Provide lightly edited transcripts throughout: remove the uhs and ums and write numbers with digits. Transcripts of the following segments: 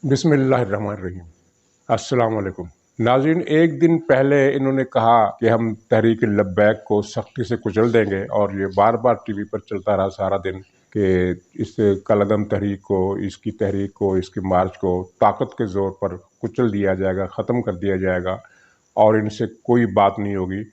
बिस्मिल्लाहिर्रहमानिर्रहीम। अस्सलाम वालेकुम नाज़रीन। एक दिन पहले इन्होंने कहा कि हम तहरीक लब्बैक को सख्ती से कुचल देंगे, और ये बार बार टीवी पर चलता रहा सारा दिन कि इस कलअदम तहरीक को, इसकी तहरीक को, इसकी मार्च को ताकत के ज़ोर पर कुचल दिया जाएगा, ख़त्म कर दिया जाएगा और इनसे कोई बात नहीं होगी।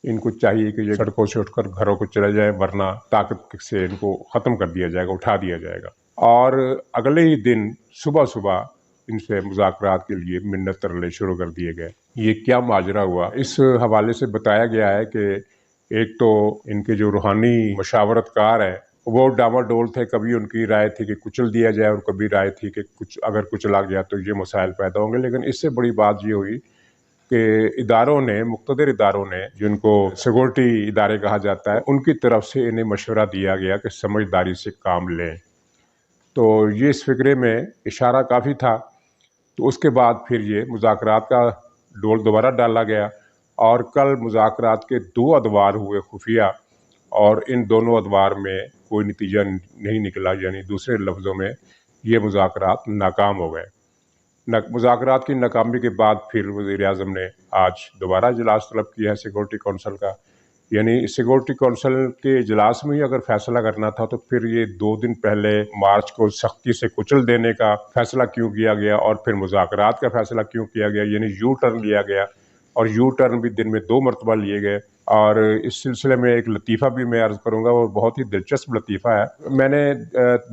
इनको चाहिए कि ये सड़कों से उठकर घरों को चले जाएं, वरना ताकत से इनको ख़त्म कर दिया जाएगा, उठा दिया जाएगा। और अगले ही दिन सुबह सुबह इनसे मुज़ाकरात के लिए मिन्नत तरले शुरू कर दिए गए। ये क्या माजरा हुआ, इस हवाले से बताया गया है कि एक तो इनके जो रूहानी मशावरतकार हैं वो डामाडोल थे। कभी उनकी राय थी कि कुचल दिया जाए और कभी राय थी कि कुछ अगर कुचला गया तो ये मसाइल पैदा होंगे। लेकिन इससे बड़ी बात ये हुई कि इदारों ने, मुक़्तदर इदारों ने, जिनको सिक्योरिटी इदारे कहा जाता है, उनकी तरफ से इन्हें मशवरा दिया गया कि समझदारी से काम लें। तो ये इस फिक्रे में इशारा काफ़ी था। तो उसके बाद फिर ये मुज़ाकरात का डोल दोबारा डाला गया और कल मुज़ाकरात के 2 अदवार हुए खुफिया, और इन दोनों अदवार में कोई नतीजा नहीं निकला। यानी दूसरे लफ्ज़ों में ये मुज़ाकरात नाकाम हो गए। मुज़ाकरात की नाकामी के बाद फिर वज़ीर-ए-आज़म ने आज दोबारा इजलास तलब किया है सिक्योरिटी कौंसिल का। यानी सिक्योरिटी कौंसिल के इजलास में ही अगर फैसला करना था तो फिर ये 2 दिन पहले मार्च को सख्ती से कुचल देने का फैसला क्यों किया गया, और फिर मुज़ाकरात का फैसला क्यों किया गया। यानी यू टर्न लिया गया, और यू टर्न भी दिन में 2 मरतबा लिए गए। और इस सिलसिले में एक लतीफ़ा भी मैं अर्ज़ करूँगा, और बहुत ही दिलचस्प लतीफ़ा है। मैंने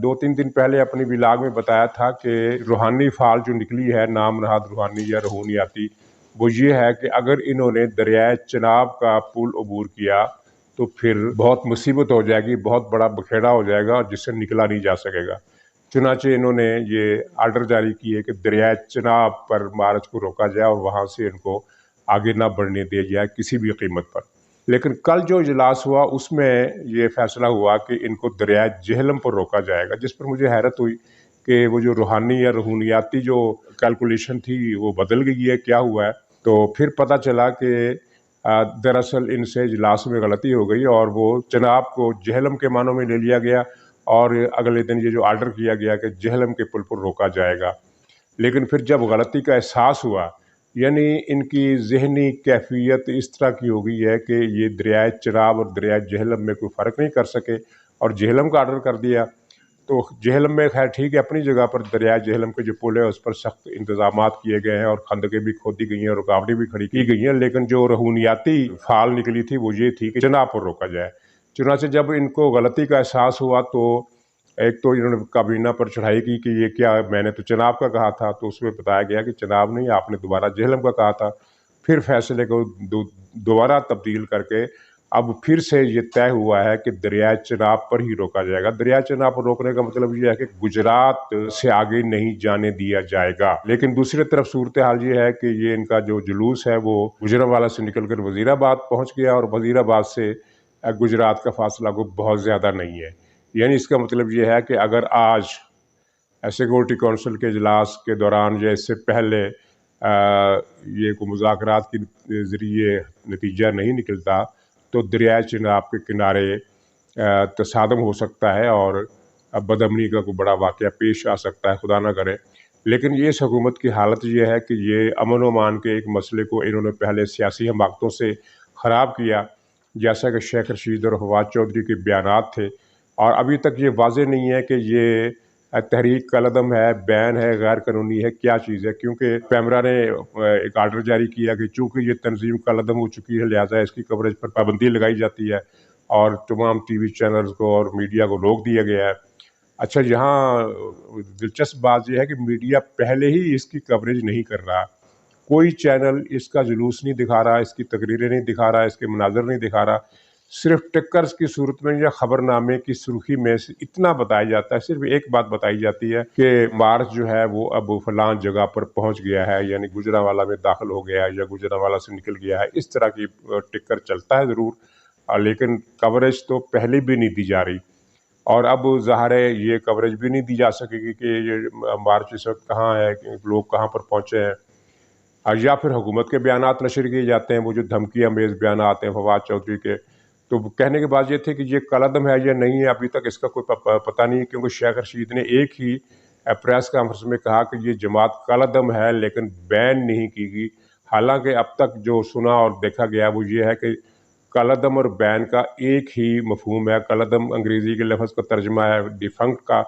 2-3 दिन पहले अपनी व्लॉग में बताया था कि रूहानी फ़ाल जो निकली है, नाम नहाद रूहानी या रूहानियाती, वो ये है कि अगर इन्होंने दरियाए चिनाब का पुल अबूर किया तो फिर बहुत मुसीबत हो जाएगी, बहुत बड़ा बखेड़ा हो जाएगा और जिससे निकला नहीं जा सकेगा। चुनांचे इन्होंने ये आर्डर जारी किए कि दरियाए चिनाब पर मार्च को रोका जाए और वहाँ से इनको आगे ना बढ़ने दिया जाए किसी भी कीमत पर। लेकिन कल जो इजलास हुआ उसमें ये फैसला हुआ कि इनको दरियाए जेहलम पर रोका जाएगा, जिस पर मुझे हैरत हुई कि वो जो रूहानी या रूहानियाती जो कैलकुलेशन थी वो बदल गई है, क्या हुआ है। तो फिर पता चला कि दरअसल इनसे इजलास में गलती हो गई और वो चिनाब को जेहलम के मानों में ले लिया गया, और अगले दिन ये जो आर्डर किया गया कि जेहलम के पुल पर रोका जाएगा। लेकिन फिर जब गलती का एहसास हुआ, यानी इनकी ज़हनी कैफियत इस तरह की हो गई है कि ये दरियाए चिनाब और दरियाए जेहलम में कोई फ़र्क नहीं कर सके और जेहलम का आर्डर कर दिया। तो जेहलम में खैर ठीक है, अपनी जगह पर दरियाए जेहलम के जो पुल है उस पर सख्त इंतजामात किए गए हैं और खंदकें भी खोदी गई हैं और रुकावटें भी खड़ी की गई हैं। लेकिन जो रूहानियाती फाल निकली थी वो ये थी कि चिनाब पर रोका जाए। चुनांचे जब इनको गलती का एहसास हुआ तो एक तो इन्होंने काबीना पर चढ़ाई की कि ये क्या, मैंने तो चिनाब का कहा था। तो उसमें बताया गया कि चिनाब नहीं, आपने दोबारा जेहलम का कहा था। फिर फैसले को दोबारा तब्दील करके अब फिर से ये तय हुआ है कि दरियाए चिनाब पर ही रोका जाएगा। दरियाए चिनाब पर रोकने का मतलब ये है कि गुजरात से आगे नहीं जाने दिया जाएगा। लेकिन दूसरी तरफ सूरत हाल ये है कि ये इनका जो जुलूस है वो गुजरांवाला से निकलकर वजीराबाद पहुंच गया, और वजीराबाद से गुजरात का फासला को बहुत ज़्यादा नहीं है। यानी इसका मतलब ये है कि अगर आज सिक्योरिटी कौंसिल के इजलास के दौरान या इससे पहले ये को मुज़ाकरात के ज़रिए नतीजा नहीं निकलता तो दरियाए चिनाब के किनारे तसादम हो सकता है और बदअमनी का कोई बड़ा वाक़या पेश आ सकता है, खुदा ना करे। लेकिन ये इस हुकूमत की हालत ये है कि ये अमन व अमान के एक मसले को इन्होंने पहले सियासी हमाकतों से ख़राब किया, जैसा कि शेख रशीद और फवाद चौधरी के बयानात थे। और अभी तक ये वाज़ेह नहीं है कि ये तहरीक कलअदम है, बैन है, गैर कानूनी है, क्या चीज़ है। क्योंकि पैमरा ने एक आर्डर जारी किया कि चूँकि ये तंजीम कलअदम हो चुकी है, लिहाजा इसकी कवरेज पर पाबंदी लगाई जाती है और तमाम टीवी चैनल्स को और मीडिया को रोक दिया गया है। अच्छा, यहाँ दिलचस्प बात यह है कि मीडिया पहले ही इसकी कवरेज नहीं कर रहा। कोई चैनल इसका जुलूस नहीं दिखा रहा, इसकी तकरीरें नहीं दिखा रहा, इसके मनाज़र नहीं दिखा रहा। सिर्फ टिकर्स की सूरत में या खबरनामे की सुर्खी में से इतना बताया जाता है, सिर्फ एक बात बताई जाती है कि मार्च जो है वो अब फलां जगह पर पहुंच गया है, यानी गुजरांवाला में दाखिल हो गया है या गुजरांवाला से निकल गया है। इस तरह की टिकर चलता है ज़रूर, लेकिन कवरेज तो पहले भी नहीं दी जा रही। और अब ज़ाहिर है ये कवरेज भी नहीं दी जा सकेगी कि ये मार्च इस वक्त कहाँ है, लोग कहाँ पर पहुँचे हैं। या फिर हुकूमत के बयानात नशर किए जाते हैं, वो जो धमकी अमेज़ बयान आते हैं फवाद चौधरी के। तो कहने की बात ये थी कि ये कलअदम है या नहीं है, अभी तक इसका कोई पता नहीं, क्योंकि शेख रशीद ने एक ही پریس کانفرنس میں کہا کہ یہ جماعت کالعدم ہے لیکن بین نہیں کی گئی، حالانکہ اب تک جو سنا اور دیکھا گیا وہ یہ ہے کہ کالعدم اور بین کا ایک ہی مفہوم ہے۔ کالعدم انگریزی کے لفظ کا ترجمہ ہے ڈیفنکٹ کا،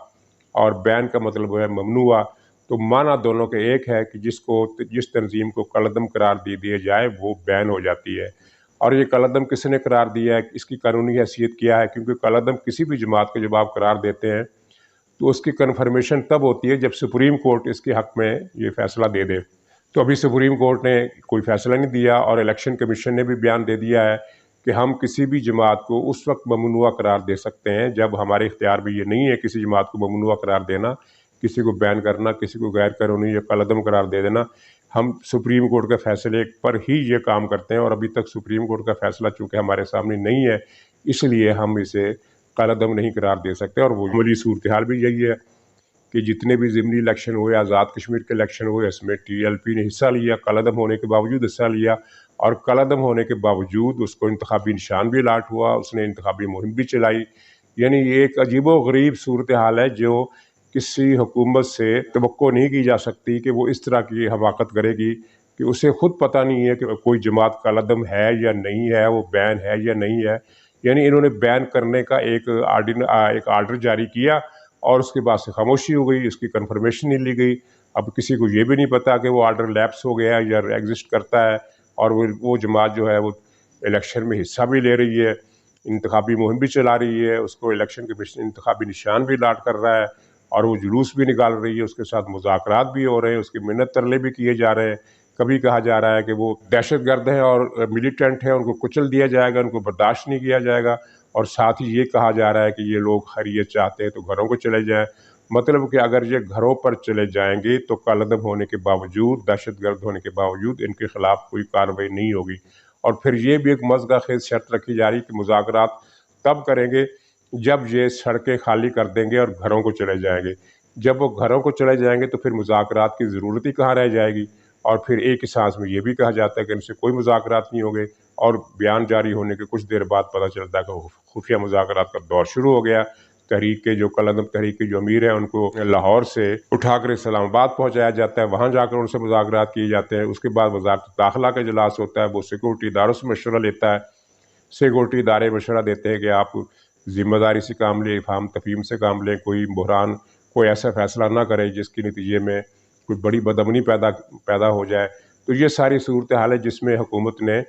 اور بین کا مطلب ہے ممنوع، تو معنی دونوں کے ایک ہے کہ جس تنظیم کو کالعدم قرار دے دیا جائے وہ بین ہو جاتی ہے۔ اور یہ کالعدم کس نے قرار دیا ہے، اس کی قانونی حیثیت کیا ہے؟ کیونکہ کالعدم کسی بھی جماعت کو جب آپ قرار دیتے ہیں تو اس کی کنفرمیشن تب ہوتی ہے جب سپریم کورٹ اس کے حق میں یہ فیصلہ دے دے۔ تو ابھی سپریم کورٹ نے کوئی فیصلہ نہیں دیا، اور الیکشن کمیشن نے بھی بیان دے دیا ہے کہ ہم کسی بھی جماعت کو اس وقت ممنوع قرار دے سکتے ہیں جب ہمارے اختیار میں یہ نہیں ہے کسی جماعت کو ممنوع قرار دینا، کسی کو بین کرنا، کسی کو غیر قانونی یا کالعدم قرار دے دینا۔ ہم سپریم کورٹ کے فیصلے پر ہی یہ کام کرتے ہیں، اور ابھی تک سپریم کورٹ کا فیصلہ چونکہ ہمارے سامنے نہیں ہے اس لیے ہم اسے کالعدم نہیں قرار دے سکتے۔ اور وہ عملی صورتحال بھی یہی ہے کہ جتنے بھی ضمنی الیکشن ہوئے، آزاد کشمیر کے الیکشن ہوئے، اس میں ٹی ایل پی نے حصہ لیا، کالعدم ہونے کے باوجود حصہ لیا، اور کالعدم ہونے کے باوجود اس کو انتخابی نشان بھی الاٹ ہوا، اس نے انتخابی مہم بھی چلائی۔ یعنی یہ ایک عجیب و غریب صورتحال ہے جو کسی حکومت سے توقع نہیں کی جا سکتی کہ وہ اس طرح کی حماقت کرے گی کہ اسے خود پتہ نہیں ہے کہ کوئی جماعت کالعدم ہے یا نہیں ہے، وہ بین ہے یا نہیں ہے۔ یعنی انہوں نے بین کرنے کا ایک آرڈر جاری کیا اور اس کے بعد سے خاموشی ہو گئی، اس کی کنفرمیشن نہیں لی گئی۔ اب کسی کو یہ بھی نہیں پتا کہ وہ آرڈر لیپس ہو گیا یا ایگزسٹ کرتا ہے، اور وہ جماعت جو ہے وہ الیکشن میں حصہ بھی لے رہی ہے، انتخابی مہم بھی چلا رہی ہے، اس کو الیکشن کمیشن انتخابی نشان بھی الاٹ کر رہا ہے، اور وہ جلوس بھی نکال رہی ہے، اس کے ساتھ مذاکرات بھی ہو رہے ہیں، اس کی منت ترلے بھی کیے جا رہے ہیں۔ کبھی کہا جا رہا ہے کہ وہ دہشت گرد ہیں اور ملیٹنٹ ہیں، ان کو کچل دیا جائے گا، ان کو برداشت نہیں کیا جائے گا، اور ساتھ ہی یہ کہا جا رہا ہے کہ یہ لوگ خیریت چاہتے ہیں تو گھروں کو چلے جائیں۔ مطلب کہ اگر یہ گھروں پر چلے جائیں گے تو کالعدم ہونے کے باوجود، دہشت گرد ہونے کے باوجود ان کے خلاف کوئی کارروائی نہیں ہوگی۔ اور پھر یہ بھی ایک مضغہ خیز شرط رکھی جا رہی کہ مذاکرات تب کریں گے جب یہ سڑکیں خالی کر دیں گے اور گھروں کو چلے جائیں گے۔ جب وہ گھروں کو چلے جائیں گے تو پھر مذاکرات کی ضرورت ہی کہاں رہ جائے گی۔ اور پھر ایک ہی سانس میں یہ بھی کہا جاتا ہے کہ ان سے کوئی مذاکرات نہیں ہوگے، اور بیان جاری ہونے کے کچھ دیر بعد پتہ چلتا ہے کہ خفیہ مذاکرات کا دور شروع ہو گیا۔ تحریک کے جو کالعدم تحریک کے جو امیر ہیں ان کو لاہور سے اٹھا کر اسلام آباد پہنچایا جاتا ہے، وہاں جا کر ان سے مذاکرات کیے جاتے ہیں۔ اس کے بعد وزارت داخلہ کا اجلاس ہوتا ہے، وہ سیکورٹی اداروں سے مشورہ لیتا ہے، سیکورٹی ادارے مشورہ دیتے ہیں کہ آپ ذمہ داری سے کام لیں، افہام تفہیم سے کام لیں، کوئی بحران، کوئی ایسا فیصلہ نہ کریں جس کے نتیجے میں کوئی بڑی بدامنی پیدا ہو جائے۔ تو یہ ساری صورتحال ہے جس میں حکومت نے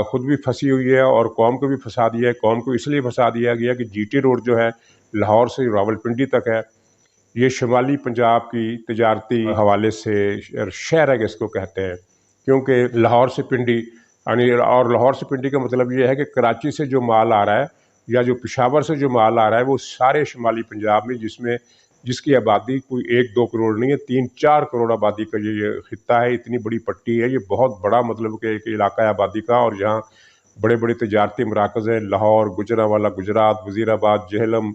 خود بھی پھنسی ہوئی ہے اور قوم کو بھی پھنسا دیا ہے۔ قوم کو اس لیے پھنسا دیا گیا کہ جی ٹی روڈ جو ہے لاہور سے راولپنڈی تک ہے، یہ شمالی پنجاب کی تجارتی حوالے سے شہر ہے، اس کو کہتے ہیں، کیونکہ لاہور سے پنڈی اور لاہور سے پنڈی کا مطلب یہ ہے کہ کراچی سے جو مال آ رہا ہے یا جو پشاور سے جو مال آ رہا ہے وہ سارے شمالی پنجاب میں، جس کی آبادی کوئی 1-2 کروڑ نہیں ہے، 3-4 کروڑ آبادی کا یہ خطہ ہے، اتنی بڑی پٹی ہے، یہ بہت بڑا مطلب کہ ایک علاقہ ہے آبادی کا، اور یہاں بڑے بڑے تجارتی مراکز ہیں، لاہور، گجرانوالہ گجرات، وزیر آباد، جہلم،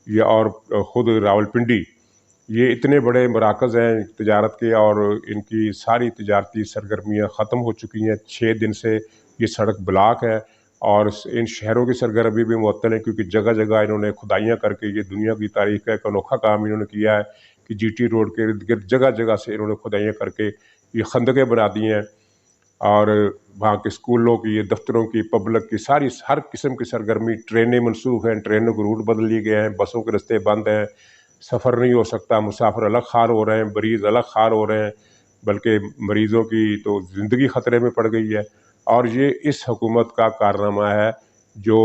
یا اور خود راولپنڈی، یہ اتنے بڑے مراکز ہیں تجارت کے، اور ان کی ساری تجارتی سرگرمیاں ختم ہو چکی ہیں۔ 6 دن سے یہ سڑک بلاک ہے، اور ان شہروں کی سرگرمی بھی معطل ہے، کیونکہ جگہ جگہ انہوں نے کھدائیاں کر کے، یہ دنیا کی تاریخ کا ایک انوکھا کام انہوں نے کیا ہے کہ جی ٹی روڈ کے ارد گرد جگہ جگہ سے انہوں نے کھدائیاں کر کے یہ خندقیں بنا دی ہیں، اور وہاں کے اسکولوں کی، دفتروں کی، پبلک کی ہر قسم کی سرگرمی، ٹرینیں منسوخ ہیں، ٹرینوں کے روٹ بدل لیے گئے ہیں، بسوں کے رستے بند ہیں، سفر نہیں ہو سکتا، مسافر الگ خار ہو رہے ہیں، مریض الگ خار ہو رہے ہیں، بلکہ مریضوں کی تو زندگی خطرے میں پڑ گئی ہے۔ اور یہ اس حکومت کا کارنامہ ہے جو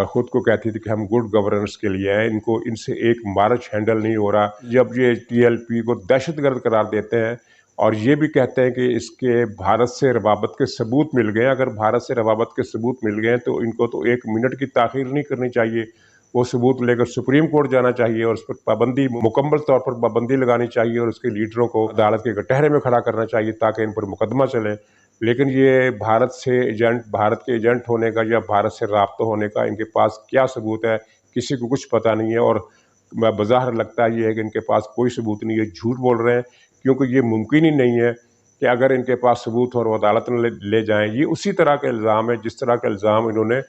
خود کو کہتی تھی کہ ہم گڈ گورننس کے لیے ہیں، ان سے ایک مارچ ہینڈل نہیں ہو رہا۔ جب یہ ٹی ایل پی کو دہشت گرد قرار دیتے ہیں اور یہ بھی کہتے ہیں کہ اس کے بھارت سے روابط کے ثبوت مل گئے، اگر بھارت سے روابط کے ثبوت مل گئے تو ان کو تو 1 منٹ کی تاخیر نہیں کرنی چاہیے، وہ ثبوت لے کر سپریم کورٹ جانا چاہیے اور اس پر مکمل طور پر پابندی لگانی چاہیے، اور اس کے لیڈروں کو عدالت کے کٹہرے میں کھڑا کرنا چاہیے تاکہ ان پر مقدمہ چلے۔ لیکن یہ بھارت کے ایجنٹ ہونے کا یا بھارت سے رابطہ ہونے کا ان کے پاس کیا ثبوت ہے، کسی کو کچھ پتہ نہیں ہے، اور بظاہر لگتا یہ ہے کہ ان کے پاس کوئی ثبوت نہیں ہے، جھوٹ بول رہے ہیں، کیونکہ یہ ممکن ہی نہیں ہے کہ اگر ان کے پاس ثبوت ہو اور وہ عدالت میں لے جائیں۔ یہ اسی طرح کا الزام ہے جس طرح کا الزام انہوں نے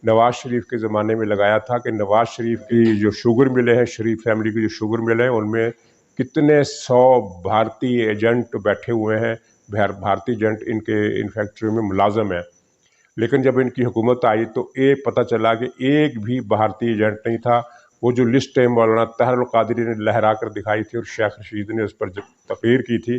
نواز شریف کے زمانے میں لگایا تھا کہ نواز شریف کی جو شوگر ملیں ہیں، شریف فیملی کی جو شوگر ملیں ہیں، ان میں कितने 100 भारतीय एजेंट बैठे हुए हैं, भारतीय एजेंट इनके इन फैक्ट्रियों में मुलाजम हैं। लेकिन जब इनकी हुकूमत आई तो ये पता चला कि एक भी भारतीय एजेंट नहीं था। वो जो लिस्ट है मौलाना ताहिर अल कादरी ने लहरा कर दिखाई थी और शेख रशीद ने उस पर जब तकरीर की थी,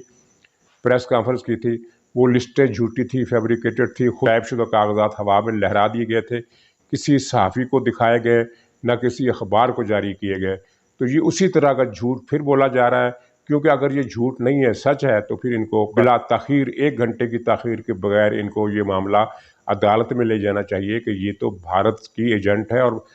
प्रेस कॉन्फ्रेंस की थी, वो लिस्टें झूठी थी, फैब्रिकेटेड थी, टाइपशुदा कागजात हवा में लहरा दिए गए थे, किसी सहाफ़ी को दिखाए गए, न किसी अखबार को जारी किए गए। तो ये उसी तरह का झूठ फिर बोला जा रहा है, क्योंकि अगर ये झूठ नहीं है, सच है, तो फिर इनको बिला ताख़ीर 1 घंटे की ताख़ीर के बगैर इनको ये मामला अदालत में ले जाना चाहिए कि ये तो भारत की एजेंट है। और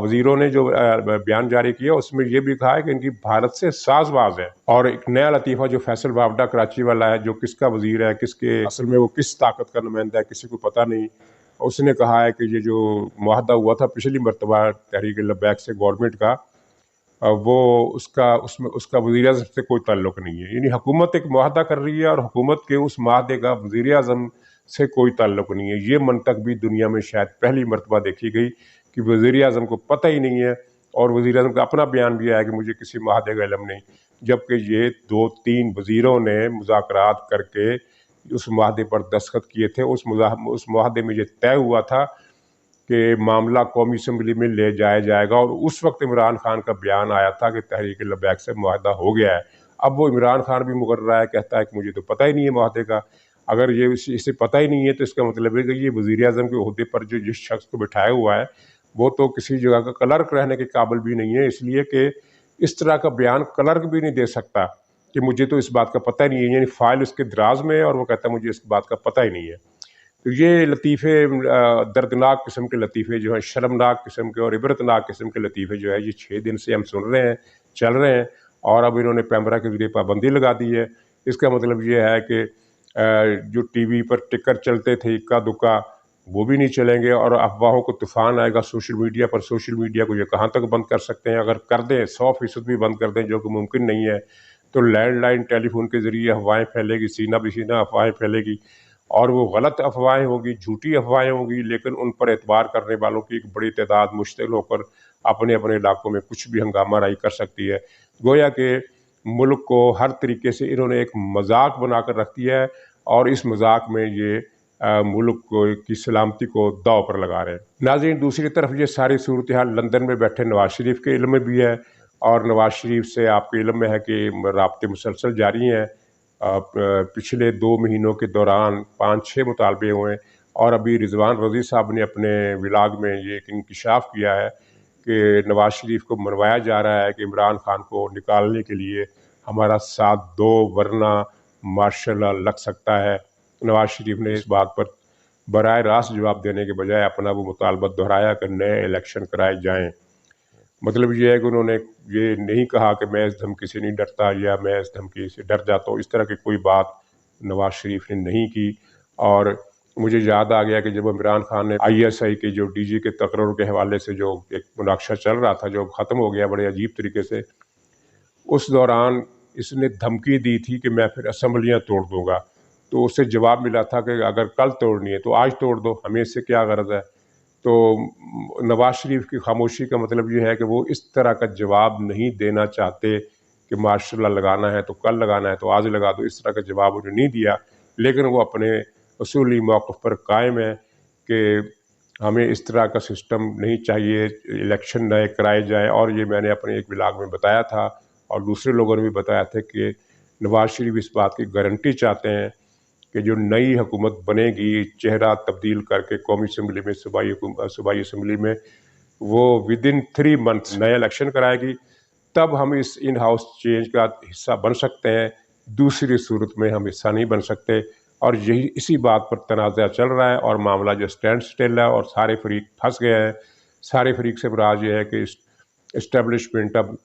वज़ीरों ने जो बयान जारी किया उसमें ये भी कहा है कि इनकी भारत से साज़बाज़ है। और एक नया लतीफ़ा जो फैसल बावडा कराची वाला है, जो किसका वज़ीर है, किसके असल में वो किस ताकत का नुमाइंदा है, किसी को पता नहीं। उसने कहा है कि ये जो मुआहदा हुआ था पिछली मरतबा तहरीक लब्बैक से गवर्नमेंट का, वो उसका वज़ीर-ए-आज़म से कोई ताल्लुक़ नहीं है। यानी हुकूमत एक मुआहदा कर रही है और हुकूमत के उस मुआहदे का वज़ीर-ए-आज़म से कोई ताल्लुक़ नहीं है। ये मंतक भी दुनिया में शायद पहली मरतबा देखी गई कि वज़ीर-ए-आज़म को पता ही नहीं है, और वज़ीर-ए-आज़म का अपना बयान भी आया कि मुझे किसी मुआहदे का इल्म नहीं। जबकि ये 2-3 वज़ीरों ने मुज़ाकरात करके उस मुआहदे पर दस्तखत किए थे। उस मुआहदे में ये तय हुआ था कि मामला कौमी असम्बली में ले जाया जाएगा, और उस वक्त इमरान खान का बयान आया था कि तहरीक लब्बैक से मुआहदा हो गया है। अब वो इमरान खान भी मुकर रहा है, कहता है कि मुझे तो पता ही नहीं है मुआहदे का। अगर ये इसे पता ही नहीं है तो इसका मतलब है कि ये वज़ीर-ए-आज़म के ओहदे पर जो जिस शख्स को बिठाया हुआ है, वो तो किसी जगह का क्लर्क रहने के काबिल भी नहीं है, इसलिए कि इस तरह का बयान क्लर्क भी नहीं दे सकता कि मुझे तो इस बात का पता ही नहीं है। यानी फ़ाइल उसके दराज में है और वो कहता है मुझे इस बात का पता ही नहीं है। तो ये लतीफ़े, दर्दनाक किस्म के लतीफ़े जो हैं, शर्मनाक किस्म के और इबरतनाक किस्म के लतीफ़े जो है, ये 6 दिन से हम सुन रहे हैं, चल रहे हैं, और अब इन्होंने पैमरा के ज़रिए पाबंदी लगा दी है। इसका मतलब ये है कि जो टीवी पर टिकर चलते थे इक्का-दुक्का, वो भी नहीं चलेंगे, और अफवाहों को तूफ़ान आएगा सोशल मीडिया पर। सोशल मीडिया को ये कहाँ तक बंद कर सकते हैं? अगर कर दें, 100% भी बंद कर दें, जो कि मुमकिन नहीं है, तो लैंडलाइन टेलीफोन के ज़रिए अफवाहें फैलेगी, सीना बसीना अफवाहें फैलेगी, और वो गलत अफवाहें होंगी, झूठी अफवाहें होंगी, लेकिन उन पर एतबार करने वालों की एक बड़ी तादाद मुश्तिल होकर अपने अपने इलाकों में कुछ भी हंगामा राई कर सकती है। गोया कि मुल्क को हर तरीके से इन्होंने एक मजाक बनाकर रख दिया है, और इस मजाक में ये मुल्क की सलामती को दाव पर लगा रहे हैं। नाज़रीन, दूसरी तरफ ये सारी सूरत हाल लंदन में बैठे नवाज शरीफ के इल्म में भी है, और नवाज शरीफ से आपके इल्म में है कि राब्ते मुसलसल जारी हैं। पिछले 2 महीनों के दौरान 5-6 मुतालबे हुए, और अभी रिजवान रज़ी साहब ने अपने व्लॉग में ये एक इंकशाफ किया है कि नवाज शरीफ को मनवाया जा रहा है कि इमरान खान को निकालने के लिए हमारा साथ दो, वरना मार्शल लॉ लग सकता है। नवाज शरीफ ने इस बात पर बराह रास्त जवाब देने के बजाय अपना वो मुतालबा दोहराया कि नए इलेक्शन कराए जाएं। मतलब ये है कि उन्होंने ये नहीं कहा कि मैं इस धमकी से नहीं डरता या मैं इस धमकी से डर जाता हूँ, इस तरह की कोई बात नवाज शरीफ ने नहीं की। और मुझे याद आ गया कि जब इमरान खान ने ISI के जो DG के तकर्रुर के हवाले से जो एक मुनाक़शा चल रहा था, जो ख़त्म हो गया बड़े अजीब तरीके से, उस दौरान इसने धमकी दी थी कि मैं फिर असम्बलियाँ तोड़ दूँगा। तो उससे जवाब मिला था कि अगर कल तोड़नी है तो आज तोड़ दो, हमें इससे क्या ग़रज़ है। तो नवाज शरीफ की खामोशी का मतलब ये है कि वो इस तरह का जवाब नहीं देना चाहते कि मार्शल लॉ लगाना है तो कल लगाना है तो आज लगा दो, इस तरह का जवाब उन्होंने नहीं दिया। लेकिन वो अपने असूली मौक़िफ़ पर कायम है कि हमें इस तरह का सिस्टम नहीं चाहिए, इलेक्शन नए कराए जाएँ। और ये मैंने अपने एक व्लॉग में बताया था, और दूसरे लोगों ने भी बताया था कि नवाज शरीफ इस बात की गारंटी चाहते हैं कि जो नई हुकूमत बनेगी, चेहरा तब्दील करके कौमी असम्बली में, सूबाई असम्बली में, वो विदिन 3 मंथ्स नया इलेक्शन कराएगी, तब हम इस इन हाउस चेंज का हिस्सा बन सकते हैं। दूसरी सूरत में हम हिस्सा नहीं बन सकते। और यही इसी बात पर तनाज़ा चल रहा है, और मामला जो स्टैंड स्टिल है, और सारे फरीक फंस गए हैं। सारे फरीक से मुराद ये है कि इस्टेब्लिशमेंट अब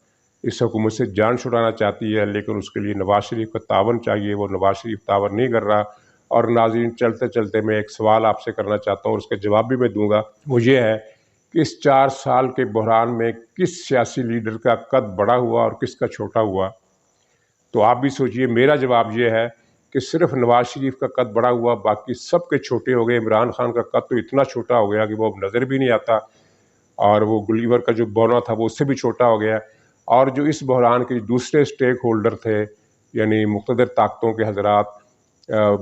इस हुकूमत से जान छुड़ाना चाहती है, लेकिन उसके लिए नवाज शरीफ का तावन चाहिए। वो नवाज शरीफ तावन नहीं कर रहा। और नाज़रीन, चलते चलते मैं एक सवाल आपसे करना चाहता हूँ, और उसका जवाब भी मैं दूंगा। वो ये है कि इस 4 साल के बहरान में किस सियासी लीडर का कद बड़ा हुआ और किसका छोटा हुआ? तो आप भी सोचिए। मेरा जवाब ये है कि सिर्फ नवाज शरीफ का कद बड़ा हुआ, बाकी सब के छोटे हो गए। इमरान खान का कद तो इतना छोटा हो गया कि वो अब नज़र भी नहीं आता, और वो गुलीवर का जो बौना था वो उससे भी छोटा हो गया। اور جو اس بحران کے دوسرے سٹیک ہولڈر تھے یعنی مقتدر طاقتوں کے حضرات،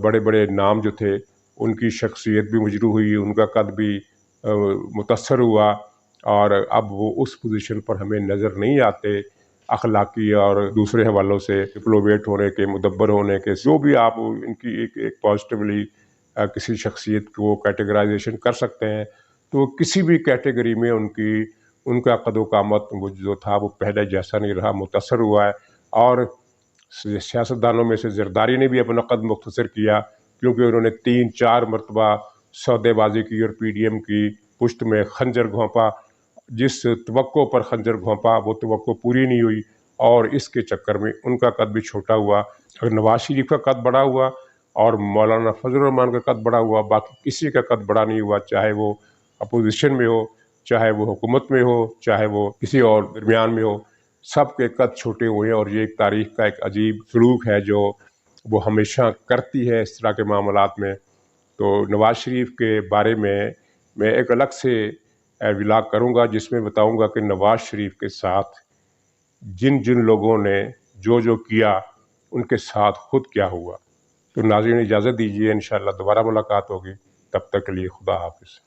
بڑے بڑے نام جو تھے، ان کی شخصیت بھی مجروح ہوئی، ان کا قد بھی متاثر ہوا، اور اب وہ اس پوزیشن پر ہمیں نظر نہیں آتے اخلاقی اور دوسرے حوالوں سے، ڈپلومیٹ ہونے کے، مدبر ہونے کے، جو بھی آپ ان کی ایک پازیٹیولی کسی شخصیت کو کیٹیگرائزیشن کر سکتے ہیں، تو کسی بھی کیٹیگری میں ان کا قد و قامت وہ جو تھا وہ پہلے جیسا نہیں رہا، متاثر ہوا ہے۔ اور سیاستدانوں میں سے زرداری نے بھی اپنا قد مختصر کیا، کیونکہ انہوں نے 3-4 مرتبہ سودے بازی کی اور پی ڈی ایم کی پشت میں خنجر گھونپا، جس توقع پر خنجر گھونپا وہ توقع پوری نہیں ہوئی، اور اس کے چکر میں ان کا قد بھی چھوٹا ہوا۔ اگر نواز شریف کا قد بڑا ہوا اور مولانا فضل الرحمان کا قد بڑا ہوا، باقی کسی کا قد بڑا نہیں ہوا، چاہے وہ اپوزیشن میں ہو، چاہے وہ حکومت میں ہو، چاہے وہ کسی اور درمیان میں ہو، سب کے قد چھوٹے ہوئے ہیں۔ اور یہ ایک تاریخ کا ایک عجیب سلوک ہے جو وہ ہمیشہ کرتی ہے اس طرح کے معاملات میں۔ تو نواز شریف کے بارے میں ایک الگ سے ولاگ کروں گا، جس میں بتاؤں گا کہ نواز شریف کے ساتھ جن لوگوں نے جو کیا، ان کے ساتھ خود کیا ہوا۔ تو ناظرین اجازت دیجیے، انشاءاللہ دوبارہ ملاقات ہوگی، تب تک کے لیے خدا حافظ۔